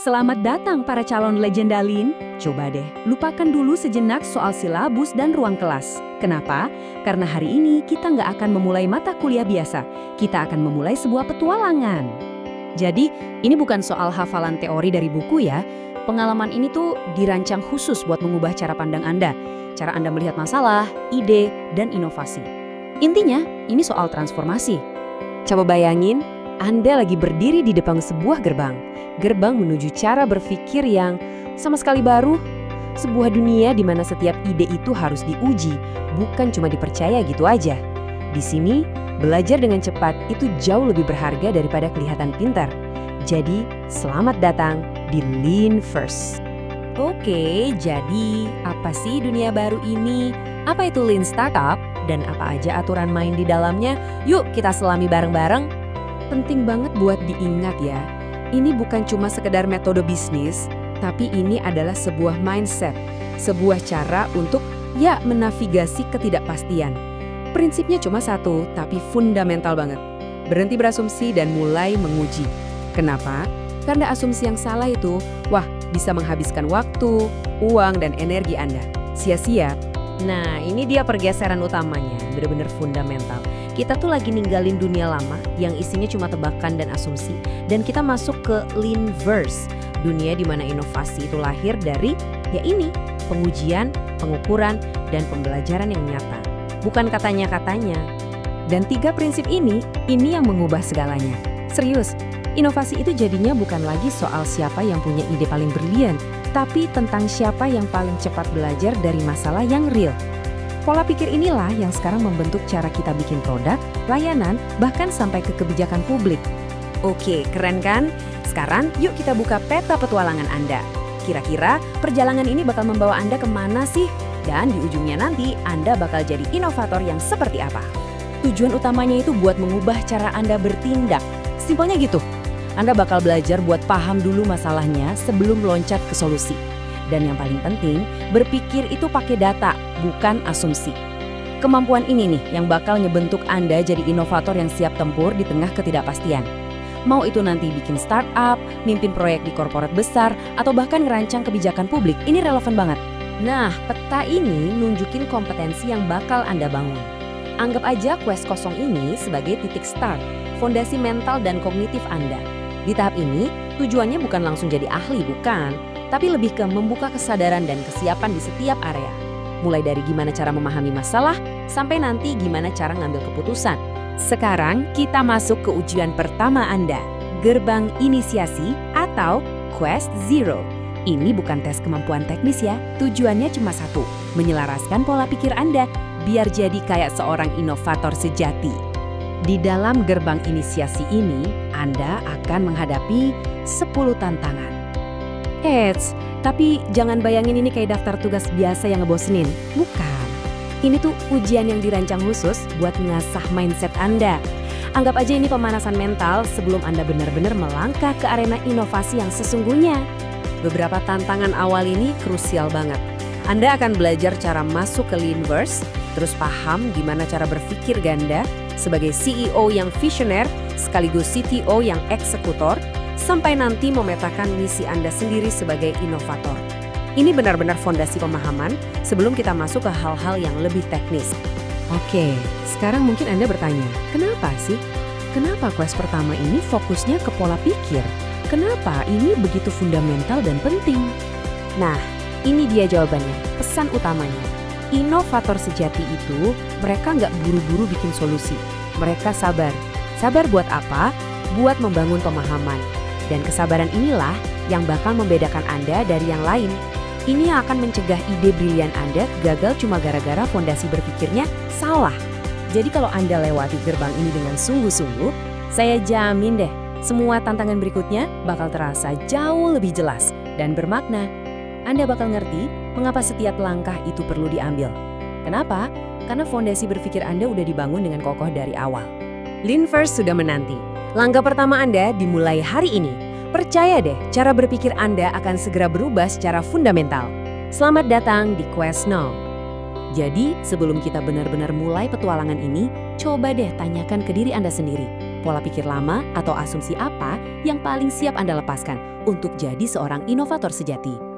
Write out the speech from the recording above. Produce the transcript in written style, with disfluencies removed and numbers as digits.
Selamat datang para calon legenda Lean. Coba deh, lupakan dulu sejenak soal silabus dan ruang kelas. Kenapa? Karena hari ini kita nggak akan memulai mata kuliah biasa. Kita akan memulai sebuah petualangan. Jadi, ini bukan soal hafalan teori dari buku ya. Pengalaman ini tuh dirancang khusus buat mengubah cara pandang Anda. Cara Anda melihat masalah, ide, dan inovasi. Intinya, ini soal transformasi. Coba bayangin, Anda lagi berdiri di depan sebuah gerbang. Gerbang menuju cara berpikir yang sama sekali baru. Sebuah dunia di mana setiap ide itu harus diuji, bukan cuma dipercaya gitu aja. Di sini, belajar dengan cepat itu jauh lebih berharga daripada kelihatan pintar. Jadi, selamat datang di Lean First. Oke, jadi apa sih dunia baru ini? Apa itu Lean Startup? Dan apa aja aturan main di dalamnya? Yuk kita selami bareng-bareng. Penting banget buat diingat ya. Ini bukan cuma sekedar metode bisnis, tapi ini adalah sebuah mindset, sebuah cara untuk menavigasi ketidakpastian. Prinsipnya cuma satu, tapi fundamental banget. Berhenti berasumsi dan mulai menguji. Kenapa? Karena asumsi yang salah itu, bisa menghabiskan waktu, uang, dan energi Anda. Sia-sia. Nah, ini dia pergeseran utamanya, benar-benar fundamental. Kita tuh lagi ninggalin dunia lama yang isinya cuma tebakan dan asumsi, dan kita masuk ke Leanverse, dunia di mana inovasi itu lahir dari pengujian, pengukuran, dan pembelajaran yang nyata. Bukan katanya-katanya. Dan 3 prinsip ini yang mengubah segalanya. Serius, inovasi itu jadinya bukan lagi soal siapa yang punya ide paling brilian, tapi tentang siapa yang paling cepat belajar dari masalah yang real. Pola pikir inilah yang sekarang membentuk cara kita bikin produk, layanan, bahkan sampai ke kebijakan publik. Oke, keren kan? Sekarang yuk kita buka peta petualangan Anda. Kira-kira perjalanan ini bakal membawa Anda kemana sih? Dan di ujungnya nanti Anda bakal jadi inovator yang seperti apa? Tujuan utamanya itu buat mengubah cara Anda bertindak. Simpelnya gitu. Anda bakal belajar buat paham dulu masalahnya sebelum loncat ke solusi. Dan yang paling penting, berpikir itu pakai data, bukan asumsi. Kemampuan ini nih yang bakal ngebentuk Anda jadi inovator yang siap tempur di tengah ketidakpastian. Mau itu nanti bikin startup, mimpin proyek di korporat besar, atau bahkan ngerancang kebijakan publik, ini relevan banget. Nah, peta ini nunjukin kompetensi yang bakal Anda bangun. Anggap aja quest kosong ini sebagai titik start, fondasi mental dan kognitif Anda. Di tahap ini, tujuannya bukan langsung jadi ahli, bukan. Tapi lebih ke membuka kesadaran dan kesiapan di setiap area. Mulai dari gimana cara memahami masalah, sampai nanti gimana cara ngambil keputusan. Sekarang kita masuk ke ujian pertama Anda, gerbang inisiasi atau Quest Zero. Ini bukan tes kemampuan teknis ya, tujuannya cuma satu, menyelaraskan pola pikir Anda, biar jadi kayak seorang inovator sejati. Di dalam gerbang inisiasi ini, Anda akan menghadapi 10 tantangan. Tapi jangan bayangin ini kayak daftar tugas biasa yang ngebosenin. Bukan. Ini tuh ujian yang dirancang khusus buat mengasah mindset Anda. Anggap aja ini pemanasan mental sebelum Anda benar-benar melangkah ke arena inovasi yang sesungguhnya. Beberapa tantangan awal ini krusial banget. Anda akan belajar cara masuk ke Leanverse, terus paham gimana cara berpikir ganda sebagai CEO yang visioner sekaligus CTO yang eksekutor, sampai nanti memetakan misi Anda sendiri sebagai inovator. Ini benar-benar fondasi pemahaman sebelum kita masuk ke hal-hal yang lebih teknis. Oke, sekarang mungkin Anda bertanya, kenapa sih? Kenapa quest pertama ini fokusnya ke pola pikir? Kenapa ini begitu fundamental dan penting? Nah, ini dia jawabannya, pesan utamanya. Inovator sejati itu, mereka nggak buru-buru bikin solusi. Mereka sabar. Sabar buat apa? Buat membangun pemahaman. Dan kesabaran inilah yang bakal membedakan Anda dari yang lain. Ini yang akan mencegah ide brilian Anda gagal cuma gara-gara fondasi berpikirnya salah. Jadi kalau Anda lewati gerbang ini dengan sungguh-sungguh, saya jamin deh, semua tantangan berikutnya bakal terasa jauh lebih jelas dan bermakna. Anda bakal ngerti mengapa setiap langkah itu perlu diambil. Kenapa? Karena fondasi berpikir Anda udah dibangun dengan kokoh dari awal. Leanverse sudah menanti. Langkah pertama Anda dimulai hari ini. Percaya deh, cara berpikir Anda akan segera berubah secara fundamental. Selamat datang di Quest Now. Jadi, sebelum kita benar-benar mulai petualangan ini, coba deh tanyakan ke diri Anda sendiri. Pola pikir lama atau asumsi apa yang paling siap Anda lepaskan untuk jadi seorang inovator sejati?